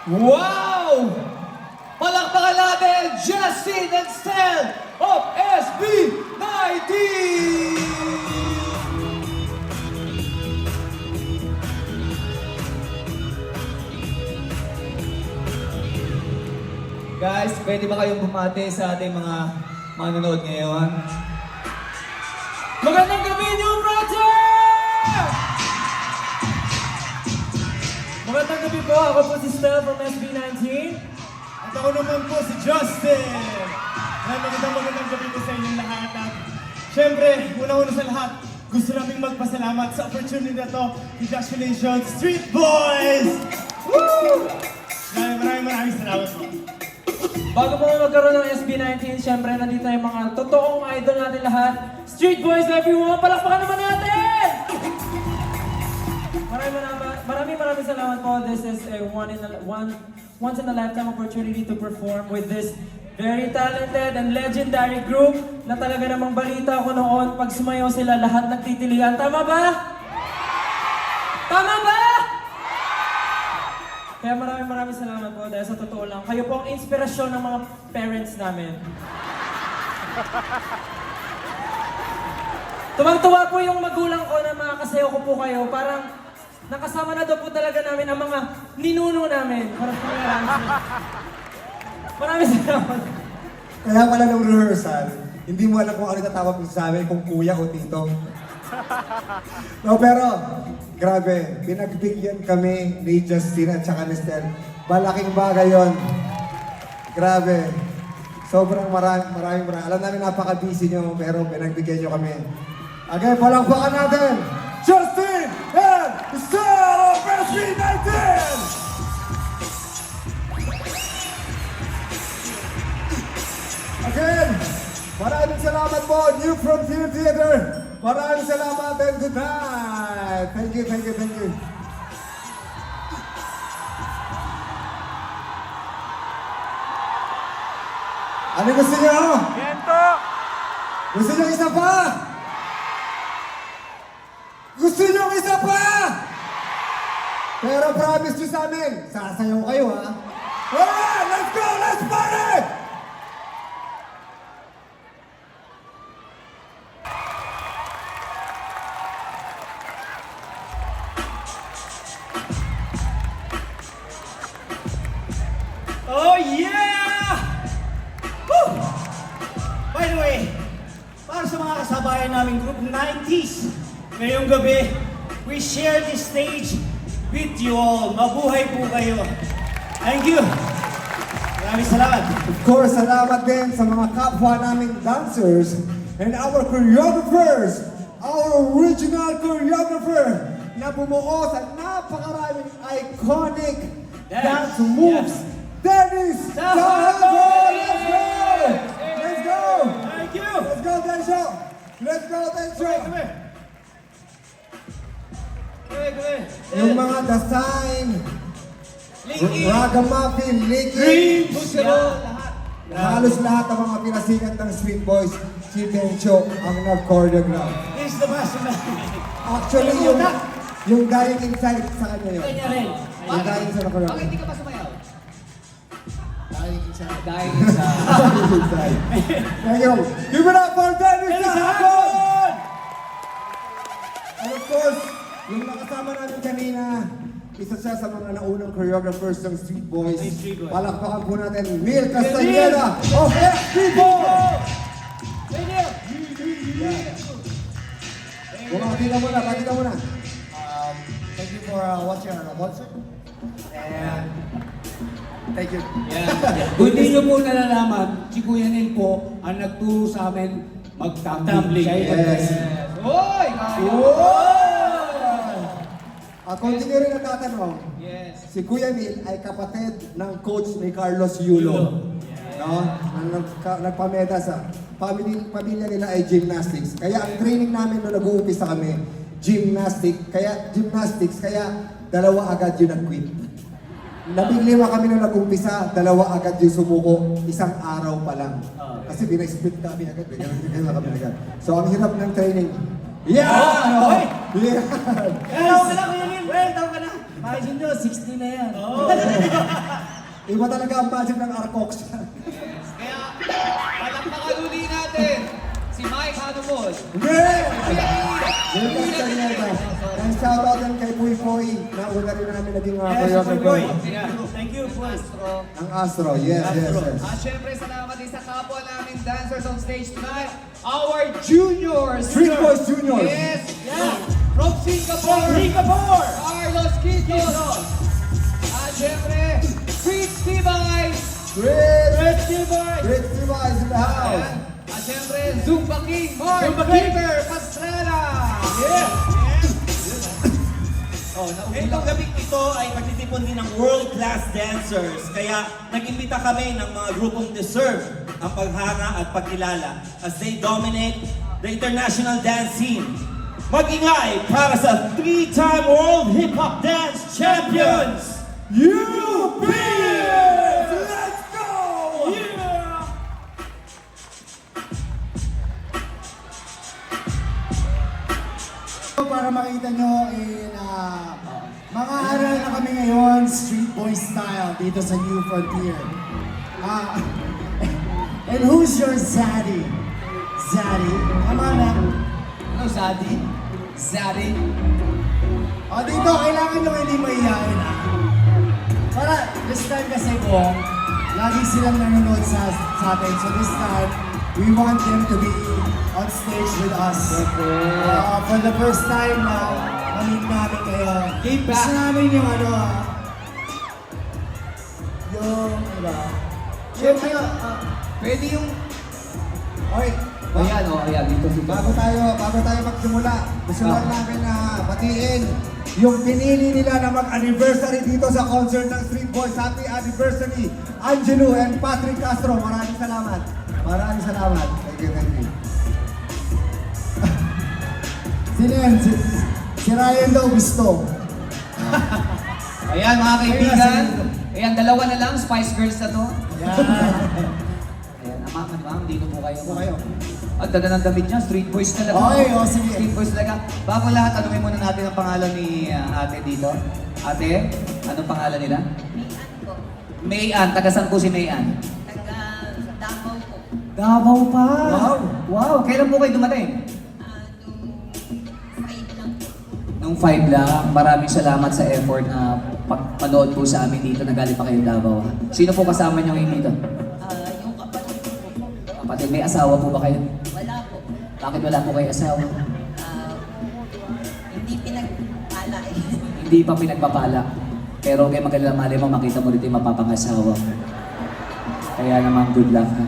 Wow! Palakpakan natin, Justin and Stel of SB19! Guys, pwede ba kayong bumati sa ating mga manonood ngayon? Magandang gabi, New Frontier! Magandang gabi po, ako po si Stel from SB19. At ako naman po si Justin! Magandang gabi po sa inyong lahat. At syempre, una-una sa lahat, gusto namin magpasalamat sa opportunity na to. Congratulations, Street Boys! Woo! Maraming salamat po. Bago po magkaroon ng SB19, syempre nandito yung mga totoong idol natin lahat. Street Boys, everyone! Palakpakan naman natin! Maraming salamat po. This is a once in a lifetime opportunity to perform with this very talented and legendary group na talaga namang balita ko noon pag sumayaw sila lahat nagtitilian. Tama ba? Tama ba? Kaya maraming salamat po dahil sa totoo lang, kayo po ang inspirasyon ng mga parents namin. Tumang-tuwa po yung magulang ko na makakasayaw ko po kayo. Parang nakasama na daw po talaga namin ang mga ninuno namin. Maraming salamat. Kaya pala nung rehearsal, hindi mo alam kung ano tatawag mo sa amin, kung kuya o tito. No, pero, grabe, pinagbigyan kami ni Justin at saka ni Stel. Malaking bagay yon. Grabe. Sobrang maraming. Alam namin napaka-busy nyo, pero pinagbigyan nyo kami. Again, palakpakan natin, Justin and Stel of SB19! Again, maraming salamat po, New Frontier Theater. Maraming salamat and good night. Thank you. Ano gusto niyo? Kento! Gusto niyo isa pa? Gusto niyo isa pa? Pero promise niyo sa amin, sasayaw kayo ha? Alright, let's go! Let's party! Oh yeah! Woo! By the way, para sa mga kasabayan naming group 90s, ngayong gabi, we share this stage with you all. Mabuhay po kayo. Thank you. Maraming salamat. Of course, salamat din sa mga kapwa naming dancers and our choreographers, our original choreographer na bumuo sa napakaraming iconic dance moves. Yes. Dennis Sahabo! Let's go! Let's go! Thank you. Let's go, Denso! Let's go, Denso! Yung mga design, Ragamuffin, Licky, Dreams! halos lahat ng mga pinasikat ng Street Boys, si Dencho ang nag-choreograph. This is the master. Actually, yung Dying Inside sa kanya yun. Kanya rin. Yung Dying Inside na choreograph. Bakit hindi ka pa sumayaw? Dahil sa... Dying Inside. Thank you. Give it up for Dennis Sahabo! And of course, yung nakasama namin kanina, isa siya sa mga naunang choreographers ng Street Boys. Street Boys. Palakpakan po natin, Neil Castañeda of Street Boys! Thank you. Bumati ka muna, bati ka muna. Thank you for watching our concert. And thank you. Kung hindi nyo po nalalaman, si Kuya Neil po ang nagturo sa amin mag-tumbling. Siya yung nag-test. Hoy! Ako hindi nyo rin natatanong, Yes. si Kuya Neil ay kapatid ng coach ni Carlos Yulo. No? Nagpameda sa pamilya nila ay gymnastics. Kaya ang training namin nung nag-uumpisa kami, gymnastics, kaya dalawa agad yung nag-quit. Labing-lima kami nung nag-umpisa, dalawa agad yung sumuko, isang araw pa lang. Kasi bina-split kami agad, ganun lang kami agad. So ang hirap ng training. Yeah! Oy! Yeah! Tawag ka na, Kuya Lim. Well, tawag ka na. Imagine nyo, 60 na yan. Oh. Iba talaga ang budget ng Arcox. Kaya, palakpakan uli natin si Mike Hanumon. Lucas Cañeda. And shoutout din kay Puy Poy na una rin namin naging Yes, choreographer. boy. Thank you, boy. Ang Astro, yes, yes, yes. At syempre, salamat din sa kapwa namin dancers on stage tonight. Our juniors. Street Boys Juniors. Yes. From Singapore. Carlos Quintos. At syempre, Street Divine. Great Device in the house. Ayan. At syempre, Zumba King, Mark Zumba King. Weaver Pastrana. Itong gabing ito ay magtitipon din ng world-class dancers. Kaya nag-imbita kami ng mga grupong deserve ang paghanga at pagkilala as they dominate the international dance scene. Mag-ingay para sa 3-time World Hip Hop Dance Champions! UP! Let's go! Para makita nyo mga aral na kami ngayon, street boy style dito sa New Frontier. And who's your Zaddy? Zaddy? Tama na. Ano, Zaddy? Zaddy? O dito, kailangan nyo hindi mahihayin Para this time kasi po, lagi silang nanonood sa atin. So this time, we want them to be on stage with us. For the first time na mamit namin kayo. Give back. Gusto namin yung yung, Siyempre, Pwede yung... Okay, Ayan, dito si bago tayo magsimula, gusto lang namin na batiin yung pinili nila na mag-anniversary dito sa concert ng Street Boys. Happy anniversary, Angelo and Patrick Castro. Maraming salamat. Maraming salamat. Thank you, thank you. sino yan? Si Ryan daw gusto. Ayan, mga kaibigan. Ayan, dalawa na lang, Spice Girls na to. Yan. Ayan, ma'am, dito po kayo. Po kayo. Ang ganda ng damit niya, Street Boys talaga. Okay, sige. Street Boys talaga. Bago lahat, tanungin muna natin ang pangalan ni ate dito. Ate, anong pangalan nila? Mayan po. Mayan, taga saan po si Mayan? Taga Davao po. Davao pa! Wow! Wow, kailan po kayo dumating? Nung 5 lang po. Nung 5 lang, maraming salamat sa effort na panood po sa amin dito. Nagaling pa kayo Davao. Sino po kasama niyo ngayon dito? Yung kapatid ko po. Kapatid, may asawa po ba kayo? Wala po. Bakit wala po kayo asawa? Hindi pinagpala eh. Hindi pa pinagpapala. Pero kay magalang mali mo, makita mo dito yung mapapangasawa. Kaya naman, good luck ha.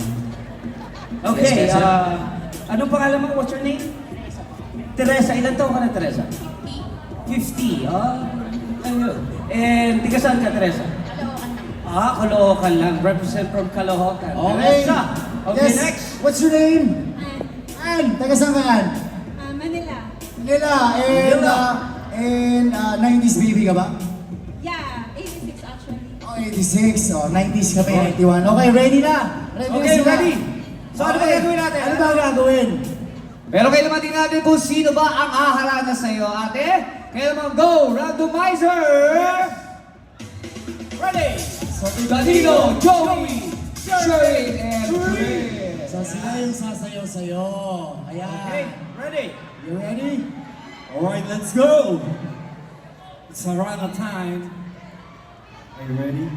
Okay, Yes, sir. anong pangalan mo? What's your name? Teresa. Ilan taon ka na, Teresa? 50. Ayun. And tiga saan ka, Teresa? Caloocan lang. Represent from Caloocan. Okay. Teresa. Okay, Yes. next. What's your name? Ann. Taga saan ka, Ann? Manila. Manila. And 90s baby ka ba? Yeah, 86 actually. Oh, 86. Oh, 90s kami, 91. Okay, ready na? Ready Okay, na sila? ready. So, ano ba gagawin natin? Ano ba gagawin? Pero kailangan din natin kung sino ba ang haharana sa iyo, ate. Kailangan go, randomizer! Ready. So, Danilo, Joey, Sherry, and Chris. So, sila yung sasayaw sa'yo. Ayan. Okay, ready. You ready? Alright, let's go. It's around the time. Are you ready?